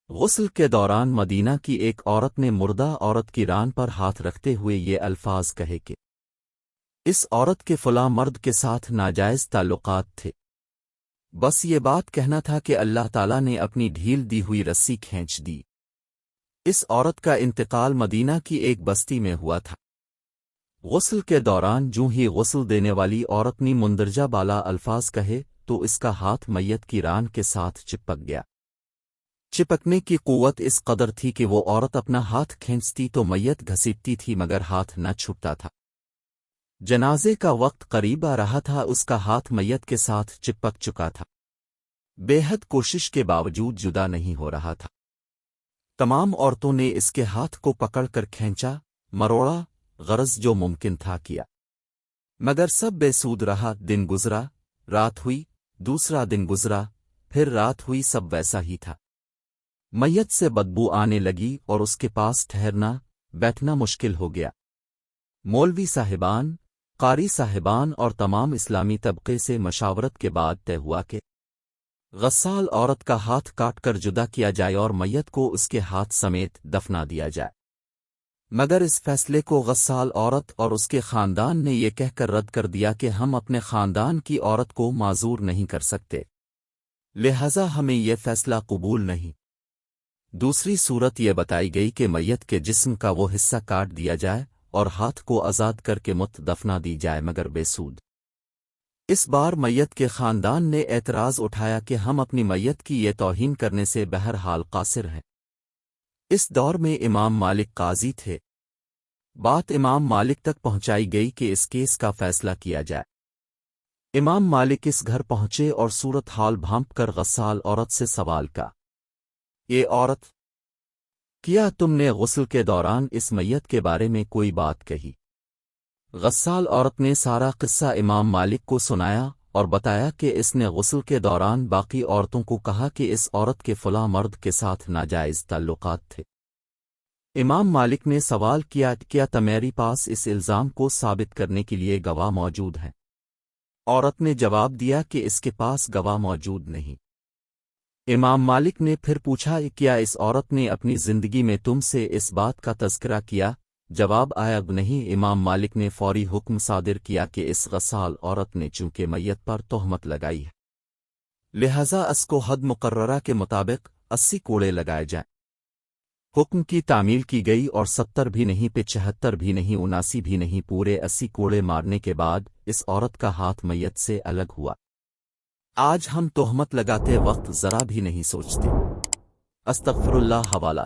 غسل کے دوران مدینہ کی ایک عورت نے مردہ عورت کی ران پر ہاتھ رکھتے ہوئے یہ الفاظ کہے کہ اس عورت کے فلاں مرد کے ساتھ ناجائز تعلقات تھے۔ بس یہ بات کہنا تھا کہ اللہ تعالیٰ نے اپنی ڈھیل دی ہوئی رسی کھینچ دی۔ اس عورت کا انتقال مدینہ کی ایک بستی میں ہوا تھا۔ غسل کے دوران جو ہی غسل دینے والی عورت نے مندرجہ بالا الفاظ کہے تو اس کا ہاتھ میت کی ران کے ساتھ چپک گیا۔ چپکنے کی قوت اس قدر تھی کہ وہ عورت اپنا ہاتھ کھینچتی تو میت گھسیٹتی تھی مگر ہاتھ نہ چھوٹتا تھا۔ جنازے کا وقت قریب آ رہا تھا، اس کا ہاتھ میت کے ساتھ چپک چکا تھا، بے حد کوشش کے باوجود جدا نہیں ہو رہا تھا۔ تمام عورتوں نے اس کے ہاتھ کو پکڑ کر کھینچا، مروڑا، غرض جو ممکن تھا کیا، مگر سب بے سود رہا۔ دن گزرا، رات ہوئی، دوسرا دن گزرا، پھر رات ہوئی، سب ویسا ہی تھا۔ میت سے بدبو آنے لگی اور اس کے پاس ٹھہرنا بیٹھنا مشکل ہو گیا۔ مولوی صاحبان، قاری صاحبان اور تمام اسلامی طبقے سے مشاورت کے بعد طے ہوا کہ غسال عورت کا ہاتھ کاٹ کر جدا کیا جائے اور میت کو اس کے ہاتھ سمیت دفنا دیا جائے، مگر اس فیصلے کو غسال عورت اور اس کے خاندان نے یہ کہہ کر رد کر دیا کہ ہم اپنے خاندان کی عورت کو معذور نہیں کر سکتے، لہذا ہمیں یہ فیصلہ قبول نہیں۔ دوسری صورت یہ بتائی گئی کہ میت کے جسم کا وہ حصہ کاٹ دیا جائے اور ہاتھ کو آزاد کر کے مت دفنا دی جائے، مگر بے سود۔ اس بار میت کے خاندان نے اعتراض اٹھایا کہ ہم اپنی میت کی یہ توہین کرنے سے بہرحال قاصر ہیں۔ اس دور میں امام مالک قاضی تھے۔ بات امام مالک تک پہنچائی گئی کہ اس کیس کا فیصلہ کیا جائے۔ امام مالک اس گھر پہنچے اور صورت حال بھانپ کر غسال عورت سے سوال کا، یہ عورت، کیا تم نے غسل کے دوران اس میت کے بارے میں کوئی بات کہی؟ غسال عورت نے سارا قصہ امام مالک کو سنایا اور بتایا کہ اس نے غسل کے دوران باقی عورتوں کو کہا کہ اس عورت کے فلاں مرد کے ساتھ ناجائز تعلقات تھے۔ امام مالک نے سوال کیا، کیا تمہاری پاس اس الزام کو ثابت کرنے کے لیے گواہ موجود ہیں؟ عورت نے جواب دیا کہ اس کے پاس گواہ موجود نہیں۔ امام مالک نے پھر پوچھا، کیا اس عورت نے اپنی زندگی میں تم سے اس بات کا تذکرہ کیا؟ جواب آیا نہیں۔ امام مالک نے فوری حکم صادر کیا کہ اس غسال عورت نے چونکہ میت پر تہمت لگائی ہے، لہذا اس کو حد مقررہ کے مطابق 80 کوڑے لگائے جائیں۔ حکم کی تعمیل کی گئی اور 70 بھی نہیں، 75 بھی نہیں، 79 بھی نہیں، پورے 80 کوڑے مارنے کے بعد اس عورت کا ہاتھ میت سے الگ ہوا۔ آج ہم تہمت لگاتے وقت ذرا بھی نہیں سوچتے۔ استغفر اللہ۔ حوالہ